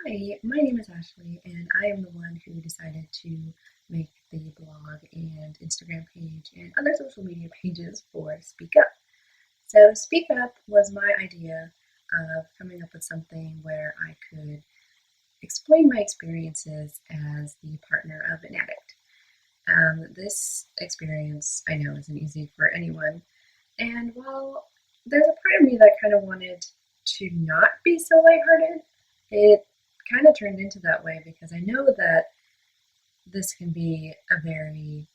Hi, my name is Ashley, and I am the one who decided to make the blog and Instagram page and other social media pages for Speak Up. So, Speak Up was my idea of coming up with something where I could explain my experiences as the partner of an addict. This experience I know isn't easy for anyone, and while there's a part of me that kind of wanted to not be so lighthearted, it kind of turned into that way because I know that this can be a very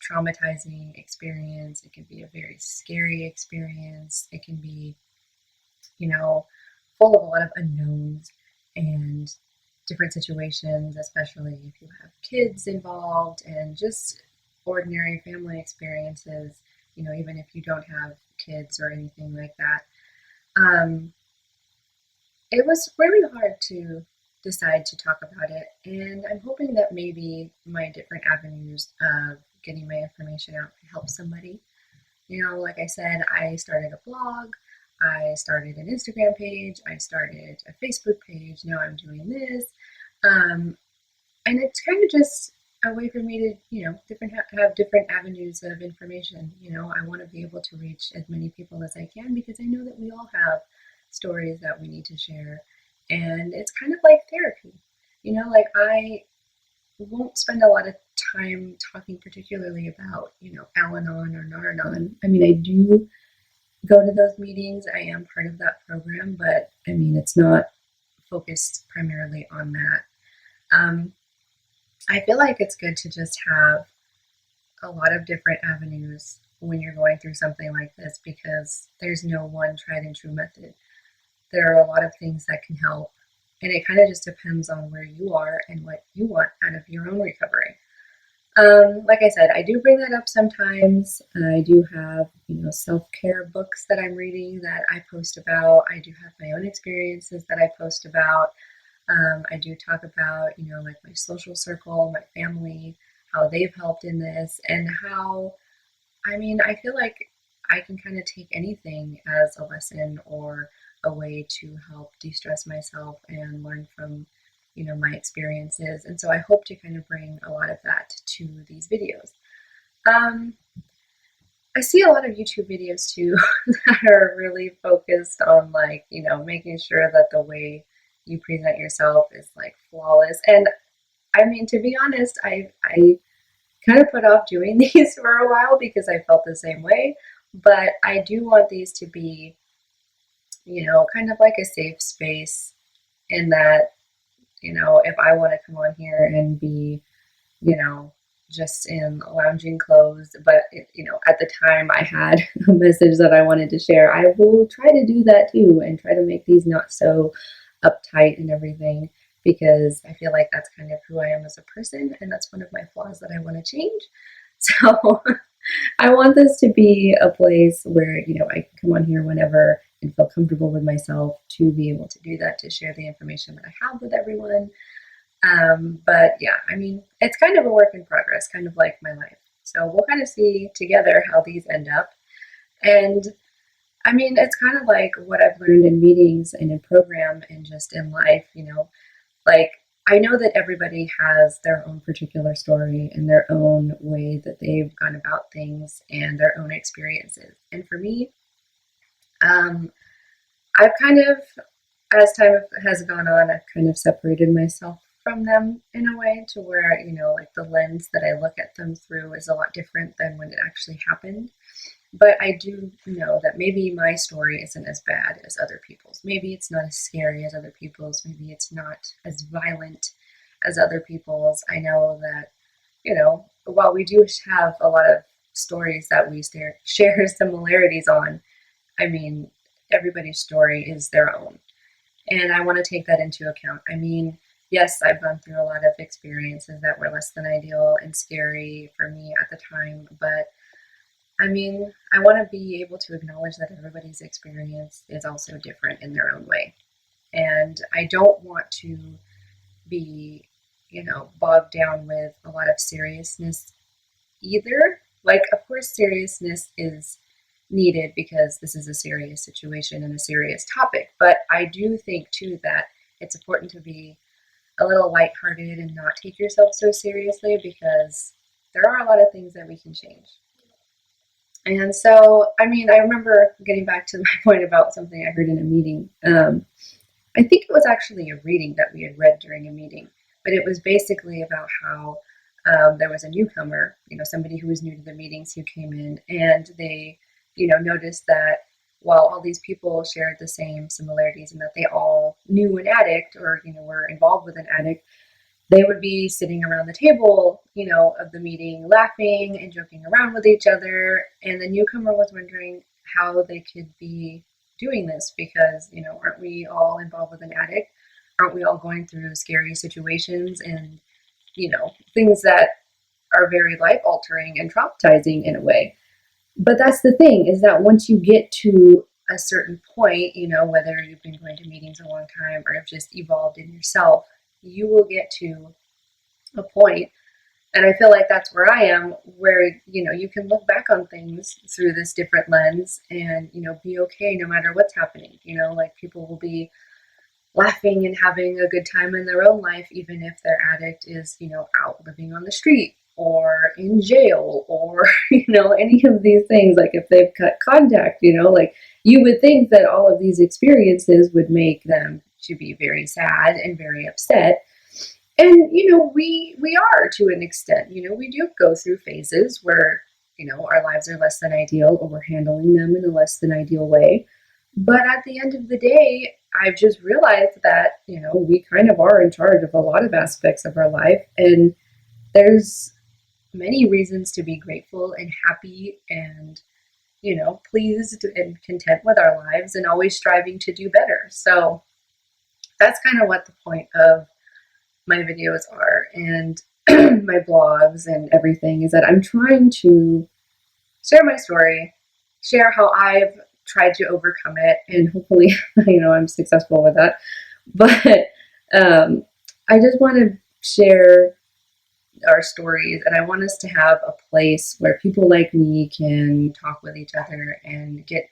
traumatizing experience. It can be a very scary experience. It can be, you know, full of a lot of unknowns and different situations, especially if you have kids involved and just ordinary family experiences, even if you don't have kids or anything like that. Um, it was really hard to decide to talk about it, and I'm hoping that maybe my different avenues of getting my information out can help somebody. Like I said, I started a blog, I started an Instagram page, I started a Facebook page, now I'm doing this. Um, and it's kind of just a way for me to, different have different avenues of information. I want to be able to reach as many people as I can because I know that we all have stories that we need to share, and it's kind of like therapy. Like I won't spend a lot of time talking particularly about, Al-Anon or Nar-Anon. I mean, I do go to those meetings. I am part of that program, but I mean, it's not focused primarily on that. Um, I feel like it's good to just have a lot of different avenues when you're going through something like this because there's no one tried and true method. There are a lot of things that can help, and it kind of just depends on where you are and what you want out of your own recovery. Like I said, I do bring that up sometimes. I do have, self-care books that I'm reading that I post about. I do have my own experiences that I post about. I do talk about, like my social circle, my family, how they've helped in this, and how, I mean, I feel like I can kind of take anything as a lesson or a way to help de stress myself and learn from, my experiences. And so I hope to kind of bring a lot of that to these videos. Um, I see a lot of YouTube videos too that are really focused on like, making sure that the way you present yourself is like flawless. And I mean, to be honest, I kind of put off doing these for a while because I felt the same way. But I do want these to be, kind of like a safe space in that, if I want to come on here and be, you know, just in lounging clothes, but at the time I had a message that I wanted to share, I will try to do that too and try to make these not so uptight and everything because I feel like that's kind of who I am as a person and that's one of my flaws that I want to change. So I want this to be a place where, I can come on here whenever and feel comfortable with myself to be able to do that, to share the information that I have with everyone. But yeah, I mean, it's kind of a work in progress, kind of like my life. So we'll kind of see together how these end up. And I mean, it's kind of like what I've learned in meetings and in program and just in life, like I know that everybody has their own particular story and their own way that they've gone about things and their own experiences. And for me, um, I've kind of, as time has gone on, I've kind of separated myself from them in a way to where, like the lens that I look at them through is a lot different than when it actually happened. But I do know that maybe my story isn't as bad as other people's. Maybe it's not as scary as other people's. Maybe it's not as violent as other people's. I know that, while we do have a lot of stories that we share similarities on, I mean, everybody's story is their own. And I want to take that into account. I mean, yes, I've gone through a lot of experiences that were less than ideal and scary for me at the time, but I mean, I want to be able to acknowledge that everybody's experience is also different in their own way. And I don't want to be, bogged down with a lot of seriousness either. Like, of course, seriousness is needed because this is a serious situation and a serious topic. But I do think, too, that it's important to be a little lighthearted and not take yourself so seriously, because there are a lot of things that we can change. And so, I mean, I remember getting back to my point about something I heard in a meeting. I think it was actually a reading that we had read during a meeting, but it was basically about how there was a newcomer, somebody who was new to the meetings who came in, and they, noticed that while all these people shared the same similarities and that they all knew an addict or, were involved with an addict, they would be sitting around the table, of the meeting, laughing and joking around with each other. And the newcomer was wondering how they could be doing this because, aren't we all involved with an addict? Aren't we all going through scary situations and, things that are very life altering and traumatizing in a way? But that's the thing, is that once you get to a certain point, whether you've been going to meetings a long time or have just evolved in yourself, you will get to a point, and I feel like that's where I am, where, you can look back on things through this different lens and, be okay no matter what's happening. Like people will be laughing and having a good time in their own life, even if their addict is, out living on the street or in jail or, any of these things. Like if they've cut contact, like you would think that all of these experiences would make them to be very sad and very upset. And, we are to an extent, we do go through phases where, our lives are less than ideal or we're handling them in a less than ideal way. But at the end of the day, I've just realized that, we kind of are in charge of a lot of aspects of our life. And there's many reasons to be grateful and happy and, pleased and content with our lives and always striving to do better. So that's kind of what the point of my videos are and my blogs and everything, is that I'm trying to share my story, share how I've tried to overcome it, and hopefully, I'm successful with that. But I just want to share our stories, and I want us to have a place where people like me can talk with each other and get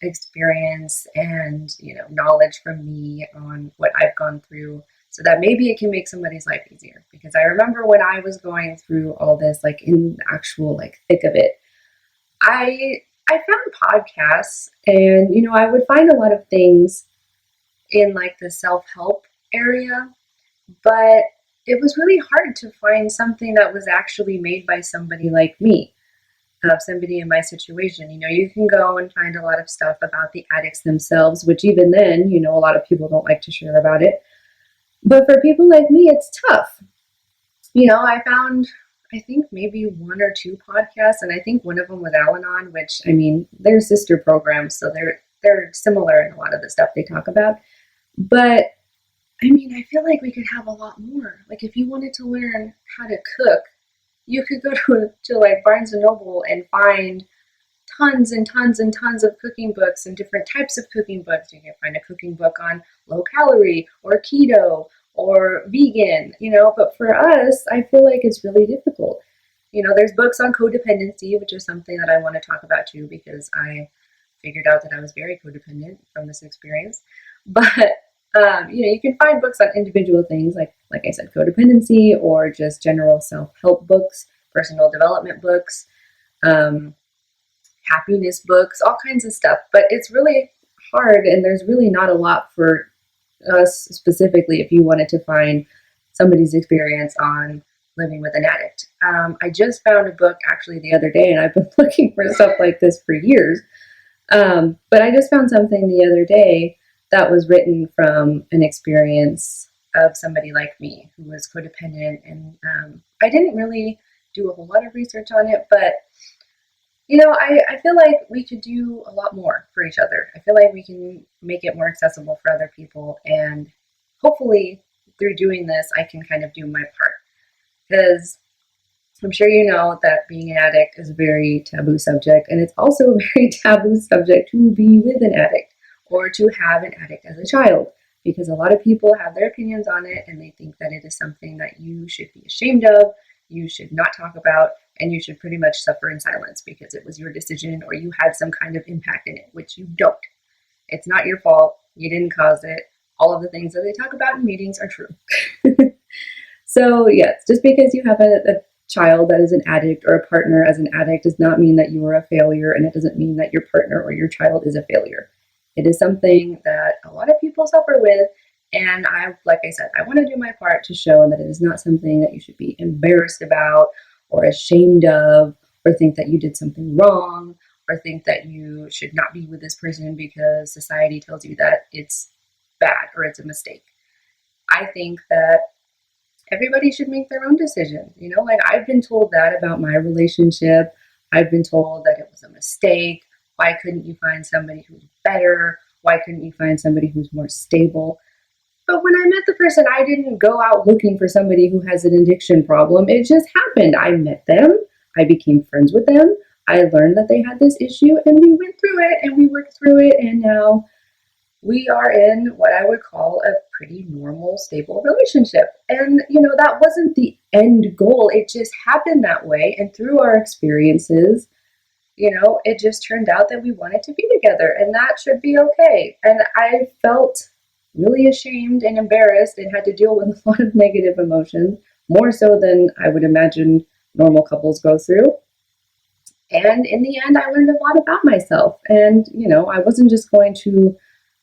experience and, knowledge from me on what I've gone through, so that maybe it can make somebody's life easier. Because I remember when I was going through all this, like in the actual thick of it, I found podcasts, and I would find a lot of things in the self-help area, but it was really hard to find something that was actually made by somebody like me, somebody in my situation. You can go and find a lot of stuff about the addicts themselves, which even then, a lot of people don't like to share about it. But for people like me, it's tough. I found, I think, maybe one or two podcasts, and I think one of them was Al-Anon, which, I mean, they're sister programs, so they're similar in a lot of the stuff they talk about. But I mean, I feel like we could have a lot more. Like if you wanted to learn how to cook, you could go to Barnes and Noble and find tons and tons and tons of cooking books and different types of cooking books. You can find a cooking book on low calorie or keto or vegan, but for us, I feel like it's really difficult. There's books on codependency, which is something that I want to talk about too, because I figured out that I was very codependent from this experience. But you can find books on individual things, like I said, codependency, or just general self-help books, personal development books, happiness books, all kinds of stuff. But it's really hard, and there's really not a lot for us specifically if you wanted to find somebody's experience on living with an addict. I just found a book actually the other day, and I've been looking for stuff like this for years. But I just found something the other day that was written from an experience of somebody like me who was codependent. And I didn't really do a whole lot of research on it, but I feel like we could do a lot more for each other. I feel like we can make it more accessible for other people, and hopefully through doing this, I can kind of do my part. Because I'm sure you know that being an addict is a very taboo subject, and it's also a very taboo subject to be with an addict or to have an addict as a child, because a lot of people have their opinions on it and they think that it is something that you should be ashamed of, you should not talk about, and you should pretty much suffer in silence because it was your decision or you had some kind of impact in it, which you don't. It's not your fault. You didn't cause it. all of the things that they talk about in meetings are true. So yes, just because you have a child that is an addict or a partner as an addict does not mean that you are a failure, and it doesn't mean that your partner or your child is a failure. It is something that a lot of people suffer with, and like I said, I want to do my part to show that it is not something that you should be embarrassed about or ashamed of, or think that you did something wrong, or think that you should not be with this person because society tells you that it's bad or it's a mistake. I think that everybody should make their own decisions. You know, like I've been told that about my relationship. I've been told that it was a mistake. Why couldn't you find somebody who's better? Why couldn't you find somebody who's more stable? But when I met the person, I didn't go out looking for somebody who has an addiction problem. It just happened. I met them. I became friends with them. I learned that they had this issue and we went through it and we worked through it. And now we are in what I would call a pretty normal, stable relationship. And, you know, that wasn't the end goal. It just happened that way. And through our experiences, you know, it just turned out that we wanted to be together, and that should be okay. And I felt really ashamed and embarrassed and had to deal with a lot of negative emotions, more so than I would imagine normal couples go through. And in the end, I learned a lot about myself. And, you know, I wasn't just going to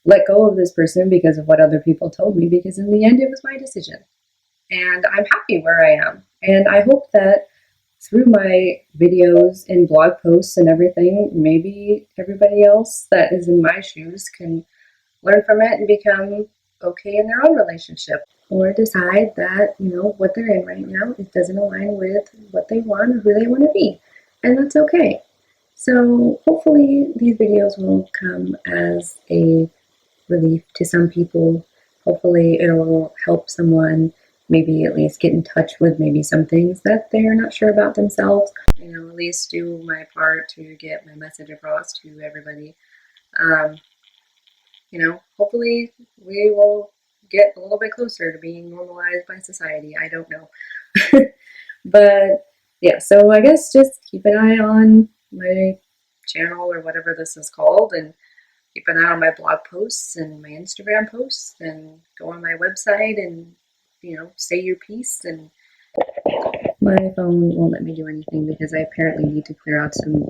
let go of this person because of what other people told me, because in the end, it was my decision. And I'm happy where I am. And I hope that through my videos and blog posts and everything, maybe everybody else that is in my shoes can learn from it and become okay in their own relationship, or decide that, you know, what they're in right now, it doesn't align with what they want or who they want to be. And that's okay. So hopefully these videos will come as a relief to some people. Hopefully it'll help someone maybe at least get in touch with maybe some things that they're not sure about themselves. You know, at least do my part to get my message across to everybody. You know, hopefully we will get a little bit closer to being normalized by society. I don't know. But yeah, so I guess just keep an eye on my channel or whatever this is called, and keep an eye on my blog posts and my Instagram posts, and go on my website and, you know, say your piece. And my phone won't let me do anything because I apparently need to clear out some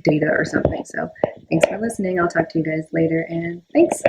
data or something. So thanks for listening. I'll talk to you guys later, and thanks.